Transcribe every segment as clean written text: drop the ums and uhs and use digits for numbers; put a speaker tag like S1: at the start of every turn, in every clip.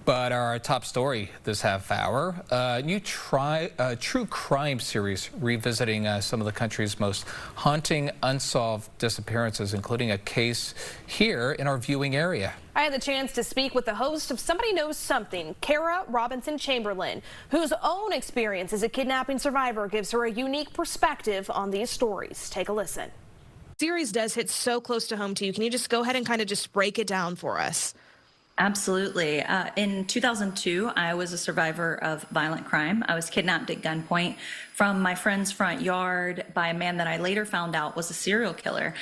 S1: But our top story this half hour, a new true crime series revisiting some of the country's most haunting unsolved disappearances, including a case here in our viewing area.
S2: I had the chance to speak with the host of Somebody Knows Something, Kara Robinson Chamberlain, whose own experience as a kidnapping survivor gives her a unique perspective on these stories. Take a listen.
S3: Series does hit so close to home to you. Can you just go ahead and kind of just break it down for us?
S4: Absolutely. In 2002, I was a survivor of violent crime. I was kidnapped at gunpoint from my friend's front yard by a man that I later found out was a serial killer.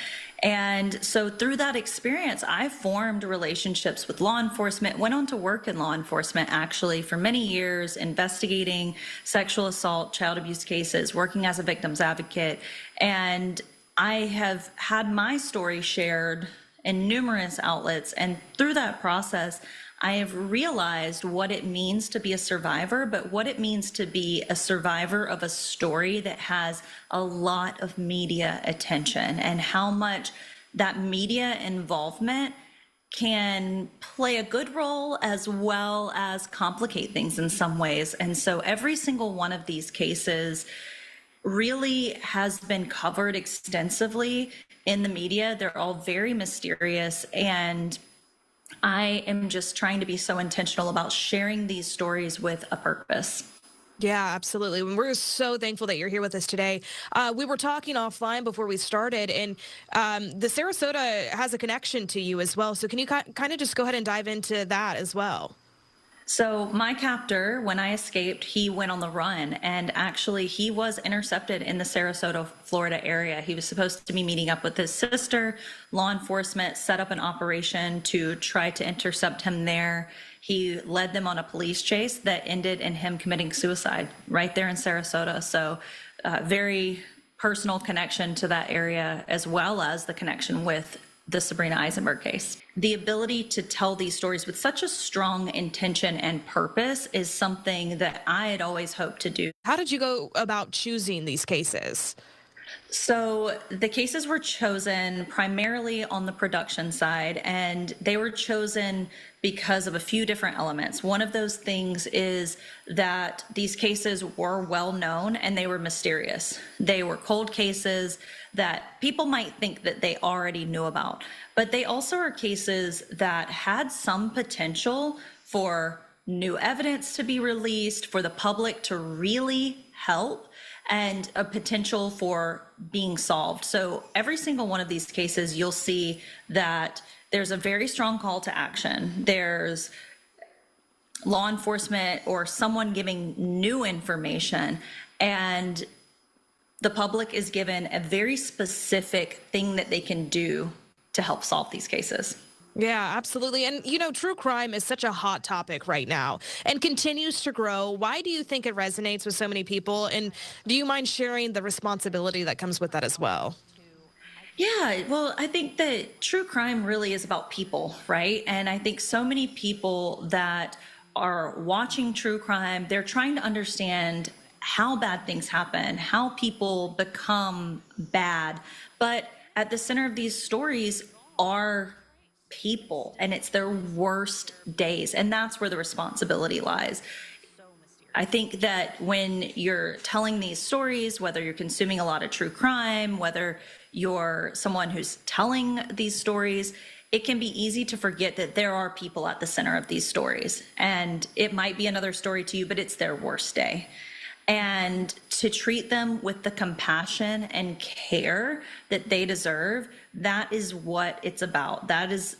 S4: And so through that experience, I formed relationships with law enforcement, went on to work in law enforcement actually for many years, investigating sexual assault, child abuse cases, working as a victim's advocate. And I have had my story shared in numerous outlets, and through that process I have realized what it means to be a survivor, but what it means to be a survivor of a story that has a lot of media attention, and how much that media involvement can play a good role as well as complicate things in some ways. And so every single one of these cases really has been covered extensively in the media. They're all very mysterious, and I am just trying to be so intentional about sharing these stories with a purpose.
S3: Yeah, absolutely. We're so thankful that you're here with us today. We were talking offline before we started, and the Sarasota has a connection to you as well. So can you kind of just go ahead and dive into that as well?
S4: So my captor, when I escaped, he went on the run, and actually he was intercepted in the Sarasota, Florida area. He was supposed to be meeting up with his sister. Law enforcement set up an operation to try to intercept him there. He led them on a police chase that ended in him committing suicide right there in Sarasota. So very personal connection to that area, as well as the connection with the Sabrina Eisenberg case. The ability to tell these stories with such a strong intention and purpose is something that I had always hoped to do.
S3: How did you go about choosing these cases?
S4: So the cases were chosen primarily on the production side, and they were chosen because of a few different elements. One of those things is that these cases were well known and they were mysterious. They were cold cases that people might think that they already knew about, but they also are cases that had some potential for new evidence to be released, for the public to really help, and a potential for being solved. So every single one of these cases, you'll see that there's a very strong call to action. There's law enforcement or someone giving new information, and the public is given a very specific thing that they can do to help solve these cases.
S3: Yeah, absolutely. And, you know, true crime is such a hot topic right now and continues to grow. Why do you think it resonates with so many people? And do you mind sharing the responsibility that comes with that as well?
S4: Yeah, well, I think that true crime really is about people, right? And I think so many people that are watching true crime, they're trying to understand how bad things happen, how people become bad. But at the center of these stories are people, and it's their worst days, and that's where the responsibility lies. I think that when you're telling these stories, whether you're consuming a lot of true crime, whether you're someone who's telling these stories, it can be easy to forget that there are people at the center of these stories, and it might be another story to you, but it's their worst day. And to treat them with the compassion and care that they deserve, that is what it's about. That is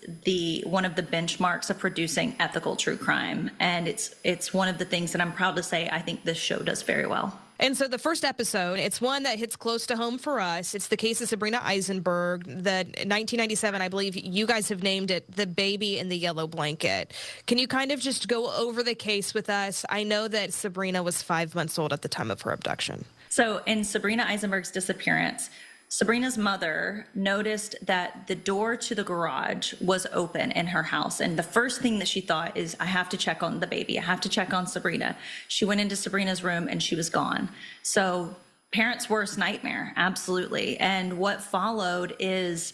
S4: one of the benchmarks of producing ethical true crime. And it's one of the things that I'm proud to say I think this show does very well.
S3: And so the first episode, it's one that hits close to home for us. It's the case of Sabrina Eisenberg, the 1997, I believe you guys have named it, The Baby in the Yellow Blanket. Can you kind of just go over the case with us? I know that Sabrina was 5 months old at the time of her abduction.
S4: So in Sabrina Eisenberg's disappearance, Sabrina's mother noticed that the door to the garage was open in her house. And the first thing that she thought is, I have to check on the baby. I have to check on Sabrina. She went into Sabrina's room and she was gone. So parents' worst nightmare, absolutely. And what followed is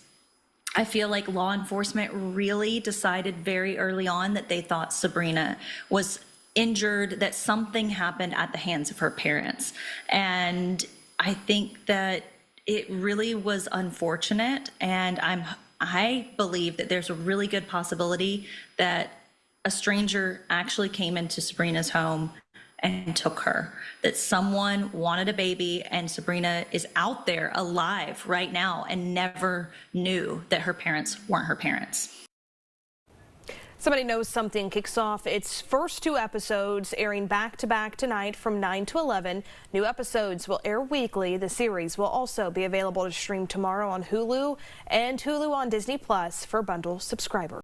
S4: I feel like law enforcement really decided very early on that they thought Sabrina was injured, that something happened at the hands of her parents. And I think that it really was unfortunate. And I believe that there's a really good possibility that a stranger actually came into Sabrina's home and took her, that someone wanted a baby and Sabrina is out there alive right now and never knew that her parents weren't her parents.
S2: Somebody Knows Something kicks off its first 2 episodes, airing back-to-back tonight from 9 to 11. New episodes will air weekly. The series will also be available to stream tomorrow on Hulu and Hulu on Disney Plus for bundle subscribers.